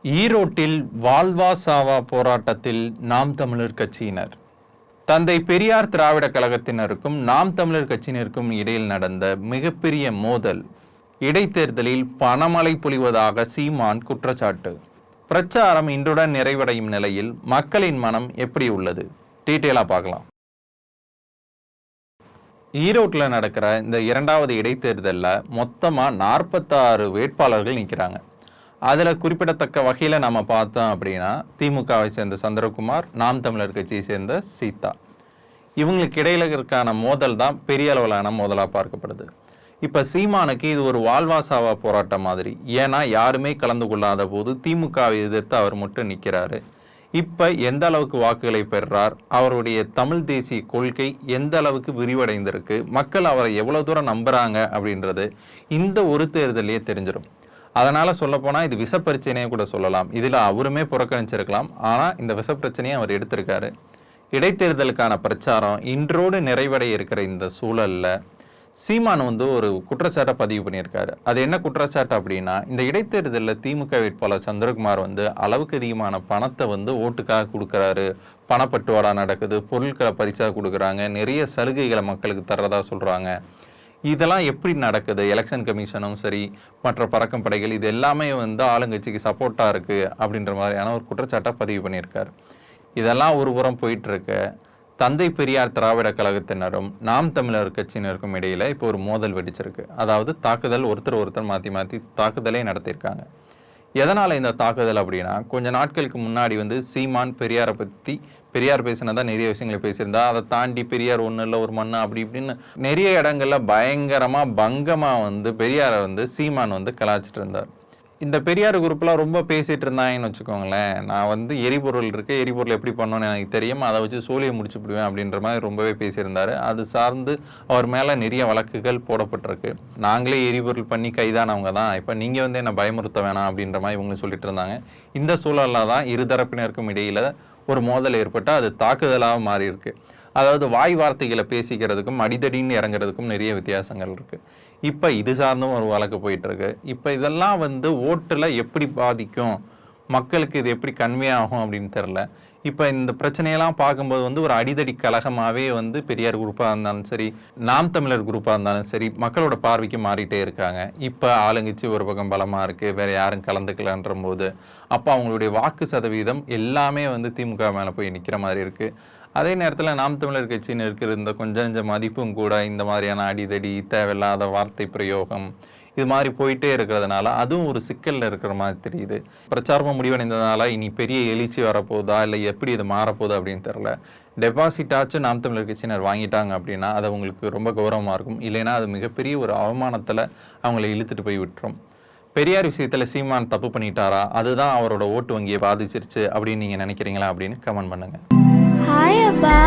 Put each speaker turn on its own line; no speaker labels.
ஈரோட்டில் வாழ்வா சாவா போராட்டத்தில் நாம் தமிழர் கட்சியினர் தந்தை பெரியார் திராவிட கழகத்தினருக்கும் நாம் தமிழர் கட்சியினருக்கும் இடையில் நடந்த மிகப்பெரிய மோதல். இடைத்தேர்தலில் பணமழை பொழிவதாக சீமான் குற்றச்சாட்டு. பிரச்சாரம் இன்றுடன் நிறைவடையும் நிலையில் மக்களின் மனம் எப்படி உள்ளது? டீட்டெயிலாக பார்க்கலாம். ஈரோட்டில் நடக்கிற இந்த இரண்டாவது இடைத்தேர்தலில் மொத்தமாக 46 வேட்பாளர்கள் நிற்கிறாங்க. அதில் குறிப்பிடத்தக்க வகையில் நம்ம பார்த்தோம் அப்படின்னா திமுகவை சேர்ந்த சந்திரகுமார், நாம் தமிழர் கட்சியை சேர்ந்த சீதா, இவங்களுக்கு இடையில இருக்கான மோதல் தான் பெரிய அளவிலான மோதலாக பார்க்கப்படுது. இப்போ சீமானுக்கு இது ஒரு வாழ்வாசாவா போராட்டம் மாதிரி. ஏன்னா யாருமே கலந்து கொள்ளாத போது திமுகவை எதிர்த்து அவர் மட்டும் நிற்கிறாரு. இப்போ எந்த அளவுக்கு வாக்குகளை பெறுறார், அவருடைய தமிழ் தேசிய கொள்கை எந்த அளவுக்கு விரிவடைந்திருக்கு, மக்கள் அவரை எவ்வளோ தூரம் நம்புகிறாங்க அப்படின்றது இந்த ஒரு தேர்தலையே தெரிஞ்சிடும். அதனால் சொல்லப்போனால் இது விஷப்பிரச்சனையை கூட சொல்லலாம். இதில் அவருமே புறக்கணிச்சிருக்கலாம். ஆனால் இந்த விஷப்பிரச்சனையை அவர் எடுத்திருக்காரு. இடைத்தேர்தலுக்கான பிரச்சாரம் இன்றோடு நிறைவடைய இருக்கிற இந்த சூழலில் சீமான் ஒரு குற்றச்சாட்டை பதிவு பண்ணியிருக்காரு. அது என்ன குற்றச்சாட்டு அப்படின்னா, இந்த இடைத்தேர்தலில் திமுக வேட்பாளர் சந்திரகுமார் அளவுக்கு அதிகமான பணத்தை ஓட்டுக்காக கொடுக்குறாரு, பணப்பட்டுவாடா நடக்குது, பொருட்களை பரிசாக கொடுக்குறாங்க, நிறைய சலுகைகளை மக்களுக்கு தர்றதா சொல்கிறாங்க. இதெல்லாம் எப்படி நடக்குது? எலெக்ஷன் கமிஷனும் சரி, மற்ற பறக்கும் படைகள், இது எல்லாமே ஆளுங்கட்சிக்கு சப்போர்ட்டாக இருக்குது அப்படின்ற மாதிரியான ஒரு குற்றச்சாட்டை பதிவு பண்ணியிருக்காரு. இதெல்லாம் ஒரு புறம் போயிட்டுருக்க, தந்தை பெரியார் திராவிட கழகத்தினரும் நாம் தமிழர் கட்சியினருக்கும் இடையில் இப்போ ஒரு மோதல் வெடிச்சிருக்கு. அதாவது தாக்குதல், ஒருத்தர் மாற்றி மாற்றி தாக்குதலே நடத்தியிருக்காங்க. எதனால் இந்த தாக்குதல் அப்படின்னா, கொஞ்ச நாட்களுக்கு முன்னாடி சீமான் பெரியார் பேசினதான் நிறைய விஷயங்களை பேசியிருந்தா, அதை தாண்டி பெரியார் ஒன்றும் இல்லை ஒரு மண்ணு அப்படி இப்படின்னு நிறைய இடங்கள்ல பயங்கரமாக பங்கமாக பெரியாரை சீமான் கலாச்சிட்டு இருந்தார். இந்த பெரியார் குரூப்லாம் ரொம்ப பேசிகிட்டு இருந்தாங்கன்னு வச்சுக்கோங்களேன். நான் எரிபொருள் இருக்குது, எரிபொருள் எப்படி பண்ணணும்னு எனக்கு தெரியும், அதை வச்சு சோழியை முடிச்சுப்பிடுவேன் அப்படின்ற மாதிரி ரொம்பவே பேசியிருந்தார். அது சார்ந்து அவர் மேலே நிறைய வழக்குகள் போடப்பட்டிருக்கு. நாங்களே எரிபொருள் பண்ணி கைதானவங்க தான், இப்போ நீங்கள் என்னை பயமுறுத்த வேணாம் அப்படின்ற மாதிரி இவங்க சொல்லிட்டு இருந்தாங்க. இந்த சூழலில் தான் இருதரப்பினருக்கும் இடையில் ஒரு மோதல் ஏற்பட்டு அது தாக்குதலாக மாறி இருக்கு. அதாவது வாய் வார்த்தைகளை பேசிக்கிறதுக்கும் அடிதடின்னு இறங்குறதுக்கும் நிறைய வித்தியாசங்கள் இருக்குது. இப்போ இது சார்ந்தும் ஒரு வழக்கு போயிட்டுருக்கு. இப்போ இதெல்லாம் ஓட்டில் எப்படி பாதிக்கும், மக்களுக்கு இது எப்படி கன்வே ஆகும் அப்படின்னு தெரில. இப்போ இந்த பிரச்சனையெல்லாம் பார்க்கும்போது ஒரு அடிதடி கழகமாகவே பெரியார் குரூப்பாக இருந்தாலும் சரி, நாம் தமிழர் குரூப்பாக இருந்தாலும் சரி, மக்களோட பார்வைக்கு மாறிட்டே இருக்காங்க. இப்போ ஆளுங்கட்சி ஒரு பக்கம் பலமாக இருக்குது, வேறு யாரும் கலந்துக்கலன்ற போது அப்போ அவங்களுடைய வாக்கு சதவீதம் எல்லாமே திமுக மேலே போய் நிற்கிற மாதிரி இருக்குது. அதே நேரத்தில் நாம் தமிழர் கட்சின்னு இருக்கிற இந்த கொஞ்சம் மதிப்பும் கூட இந்த மாதிரியான அடிதடி, தேவையில்லாத வார்த்தை பிரயோகம், இது மாதிரி போயிட்டே இருக்கிறதுனால அதுவும் ஒரு சிக்கலில் இருக்கிற மாதிரி தெரியுது. பிரச்சாரமும் முடிவடைந்ததுனால இனி பெரிய எழுச்சி வரப்போதா இல்லை எப்படி இது மாறப்போகுது அப்படின்னு தெரில. டெபாசிட்டாச்சும் நாம் தமிழர் கட்சியினர் வாங்கிட்டாங்க அப்படின்னா அது அவங்களுக்கு ரொம்ப கௌரவமாக இருக்கும். இல்லைன்னா அது மிகப்பெரிய ஒரு அவமானத்தில் அவங்கள இழுத்துட்டு போய் விட்டுரும். பெரியார் விஷயத்தில் சீமான் தப்பு பண்ணிட்டாரா, அதுதான் அவரோட ஓட்டு வங்கியை பாதிச்சிருச்சு அப்படின்னு நீங்கள் நினைக்கிறீங்களா அப்படின்னு கமெண்ட் பண்ணுங்கள்.
Hi, Abba.